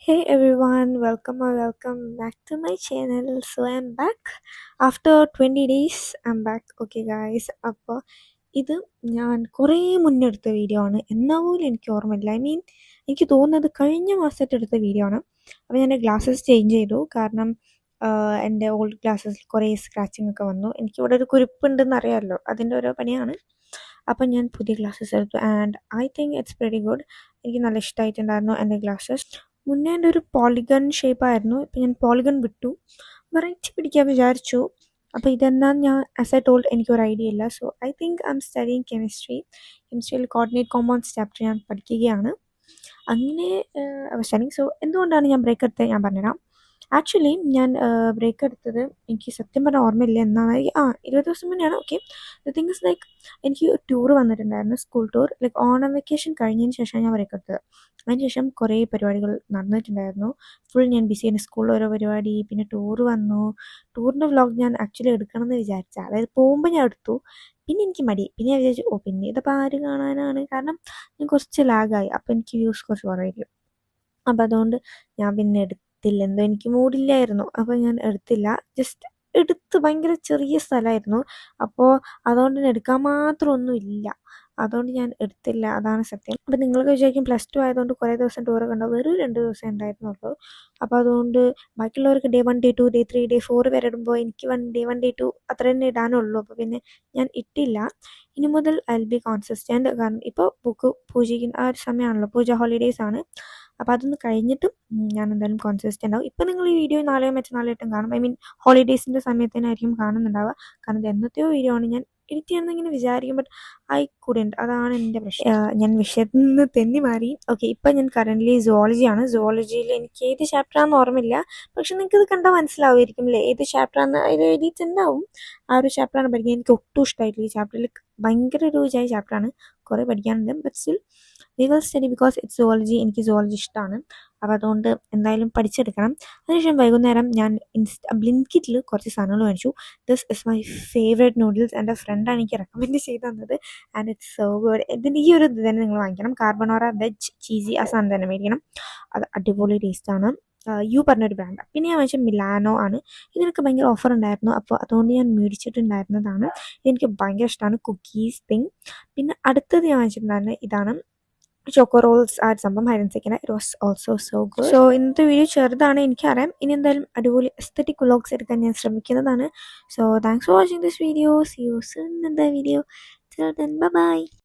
Hey everyone, welcome back to my channel. So I'm back after 20 days. I'm back. Okay guys, അപ്പോൾ ഇത് ഞാൻ കുറേ മുന്നേ എടുത്ത വീഡിയോ ആണ്. എന്നാൽ പോലും എനിക്ക് ഓർമ്മയില്ല. എനിക്ക് തോന്നുന്നത് കഴിഞ്ഞ മാസമായിട്ട് എടുത്ത വീഡിയോ ആണ്. അപ്പോൾ ഞാൻ ഗ്ലാസ്സസ് ചേഞ്ച് ചെയ്തു. കാരണം എൻ്റെ ഓൾഡ് ഗ്ലാസ്സസിൽ കുറേ സ്ക്രാച്ചിങ് ഒക്കെ വന്നു. എനിക്കിവിടെ ഒരു കുരുപ്പുണ്ടെന്ന് അറിയാമല്ലോ, അതിൻ്റെ ഓരോ പണിയാണ്. അപ്പം ഞാൻ പുതിയ ഗ്ലാസ്സസ് എടുത്തു and I think it's very good. എനിക്ക് നല്ല ഇഷ്ടമായിട്ടുണ്ടായിരുന്നു എൻ്റെ ഗ്ലാസ്സസ്. മുന്നേ എൻ്റെ ഒരു പോളിഗൺ ഷേപ്പായിരുന്നു. ഇപ്പം ഞാൻ പോളിഗൺ വിട്ടു, വെറൈറ്റി പിടിക്കാൻ വിചാരിച്ചു. അപ്പോൾ ഇതെന്നാൽ ഞാൻ ആസ് എ ടോൾഡ് എനിക്കൊരു ഐഡിയ ഇല്ല. So I think I am studying കെമിസ്ട്രിയിൽ കോർഡിനേറ്റ് കോമ്പൗണ്ട്സ് ചാപ്റ്റർ ഞാൻ പഠിക്കുകയാണ്. അങ്ങനെ സ്റ്റഡിങ്. സോ എന്തുകൊണ്ടാണ് ഞാൻ ബ്രേക്ക് എടുത്തത് ഞാൻ പറഞ്ഞുതരാം. ആക്ച്വലി ഞാൻ ബ്രേക്ക് എടുത്തത് എനിക്ക് സത്യം പറഞ്ഞാൽ ഓർമ്മയില്ല എന്നാണ്. 20 ദിവസം മുന്നെയാണ്. Okay, the thing is like എനിക്ക് ഒരു ടൂർ വന്നിട്ടുണ്ടായിരുന്നു, school tour. Like Onam vacation കഴിഞ്ഞതിന് ശേഷമാണ് ഞാൻ ബ്രേക്ക് എടുത്തത്. അതിനുശേഷം കുറേ പരിപാടികൾ നടന്നിട്ടുണ്ടായിരുന്നു. ഫുൾ ഞാൻ ബിസി ആയിരുന്നു. സ്കൂളിൽ ഓരോ പരിപാടി, പിന്നെ ടൂർ വന്നു. ടൂറിൻ്റെ വ്ളോഗ് ഞാൻ ആക്ച്വലി എടുക്കണം എന്ന് വിചാരിച്ച, അതായത് പോകുമ്പോൾ ഞാൻ എടുത്തു. പിന്നെ എനിക്ക് മടി. പിന്നെ ഞാൻ വിചാരിച്ചു പിന്നെ ഇതിപ്പോൾ ആര് കാണാനാണ്. കാരണം ഞാൻ കുറച്ച് ലാഗായി. അപ്പോൾ എനിക്ക് വ്യൂസ് കുറച്ച് കുറവായിരിക്കും. അപ്പം അതുകൊണ്ട് ഞാൻ പിന്നെ എടുത്തില്ല. എന്തോ എനിക്ക് മൂഡില്ലായിരുന്നു. അപ്പോൾ ഞാൻ എടുത്തില്ല. ജസ്റ്റ് എടുത്ത് ഭയങ്കര ചെറിയ സ്ഥലമായിരുന്നു. അപ്പോൾ അതുകൊണ്ട് തന്നെ എടുക്കാൻ മാത്രം ഒന്നും ഇല്ല. അതുകൊണ്ട് ഞാൻ എടുത്തില്ല, അതാണ് സത്യം. അപ്പം നിങ്ങൾക്ക് വിചാരിക്കും +2 ആയതുകൊണ്ട് കുറേ ദിവസം ടൂറൊക്കെ ഉണ്ടാവും. വെറും 2 ദിവസം ഉണ്ടായിരുന്നുള്ളൂ. അപ്പോൾ അതുകൊണ്ട് ബാക്കിയുള്ളവർക്ക് Day 1 Day 2 Day 3 Day 4 വരെ ഇടുമ്പോൾ എനിക്ക് Day 1 Day 2 അത്ര തന്നെ ഇടാനുള്ളൂ. അപ്പോൾ പിന്നെ ഞാൻ ഇട്ടില്ല. ഇനി മുതൽ ഐ വിൽ ബി കോൺസിസ്റ്റൻറ്റ്. കാരണം ഇപ്പോൾ പൂജിക്കുന്ന ആ ഒരു സമയമാണല്ലോ, പൂജ ഹോളിഡേയ്സ് ആണ്. അപ്പോൾ അതൊന്ന് കഴിഞ്ഞിട്ട് ഞാൻ എന്തായാലും കോൺസിസ്റ്റൻ്റ് ആവും. ഇപ്പോൾ നിങ്ങൾ ഈ വീഡിയോ നാളെയോ മറ്റന്നാളായിട്ടും കാണും. ഐ മീൻ ഹോളിഡേയ്സിൻ്റെ സമയത്തിനായിരിക്കും കാണുന്നുണ്ടാവുക. കാരണം ഇത് എന്നത്തെയോ വീഡിയോ ആണ്. ഞാൻ എഡിറ്റ് ചെയ്യണമെന്നിങ്ങനെ വിചാരിക്കും, ബട്ട് ഐ കുഡൻറ്റ്. അതാണ് എൻ്റെ പ്രശ്നം. ഞാൻ വിഷയത്തിൽ നിന്ന് തെന്നി മാറി. ഓക്കെ, ഇപ്പം ഞാൻ കറൻ്റ്ലി സുവോളജിയാണ്. സുവോളജിയിൽ എനിക്ക് ഏത് ചാപ്റ്ററാണെന്ന് ഓർമ്മയില്ല. പക്ഷെ നിങ്ങൾക്കിത് കണ്ടാൽ മനസ്സിലാവുമായിരിക്കും അല്ലേ ഏത് ചാപ്റ്ററാണെന്ന്. അതിൽ എഴുതിയിട്ടുണ്ടാവും. ആ ഒരു ചാപ്റ്ററാണ് പഠിക്കുന്നത്. എനിക്ക് ഒട്ടും ഇഷ്ടമായിട്ടില്ല ഈ ചാപ്റ്ററിൽ. ഭയങ്കര ഒരു ചാപ്റ്ററാണ്. കുറേ പഠിക്കാനുണ്ട്. But still we will study because it's zoology. എനിക്ക് സുവോളജി ഇഷ്ടമാണ്. അപ്പോൾ അതുകൊണ്ട് എന്തായാലും പഠിച്ചെടുക്കണം. അതിനുശേഷം വൈകുന്നേരം ഞാൻ ബ്ലിൻകിറ്റിൽ കുറച്ച് സാധനങ്ങൾ മേടിച്ചു. This is my favourite noodles. എൻ്റെ ഫ്രണ്ടാണ് എനിക്ക് റെക്കമെൻഡ് ചെയ്ത് തന്നത് ആൻഡ് ഇറ്റ്സ് സോ ഗുഡ്. ഇതിൻ്റെ ഈ ഒരു ഇത് തന്നെ നിങ്ങൾ വാങ്ങിക്കണം. കാർബണോറ വെജ് ചീസി, ആ സാധനം തന്നെ മേടിക്കണം. അത് അടിപൊളി ടേസ്റ്റാണ്. യു പറഞ്ഞൊരു ബ്രാൻഡ്. പിന്നെ ഞാൻ വാങ്ങിച്ച മിലാനോ ആണ്. ഇതിനൊക്കെ ഭയങ്കര ഓഫർ ഉണ്ടായിരുന്നു. അപ്പോൾ അതുകൊണ്ട് ഞാൻ മേടിച്ചിട്ടുണ്ടായിരുന്നതാണ്. ഇതെനിക്ക് ഭയങ്കര ഇഷ്ടമാണ്, കുക്കീസ് തിങ്. പിന്നെ അടുത്തത് ഞാൻ വാങ്ങിച്ചിട്ടുണ്ടായിരുന്നത് ഇതാണ്, ചോക്കോ റോൾസ്. ആ സംഭവം ഹൈഡ് ആൻഡ് സീക്കിൻ്റെ. It was also so good. So ഇന്നത്തെ വീഡിയോ ചെറുതാണ്, എനിക്കറിയാം. ഇനി എന്തായാലും അടിപൊളി എസ്തെറ്റിക് വ്ളോഗ്സ് എടുക്കാൻ ഞാൻ ശ്രമിക്കുന്നതാണ്. So thanks for watching this video. See you soon in the video. Till then, bye bye.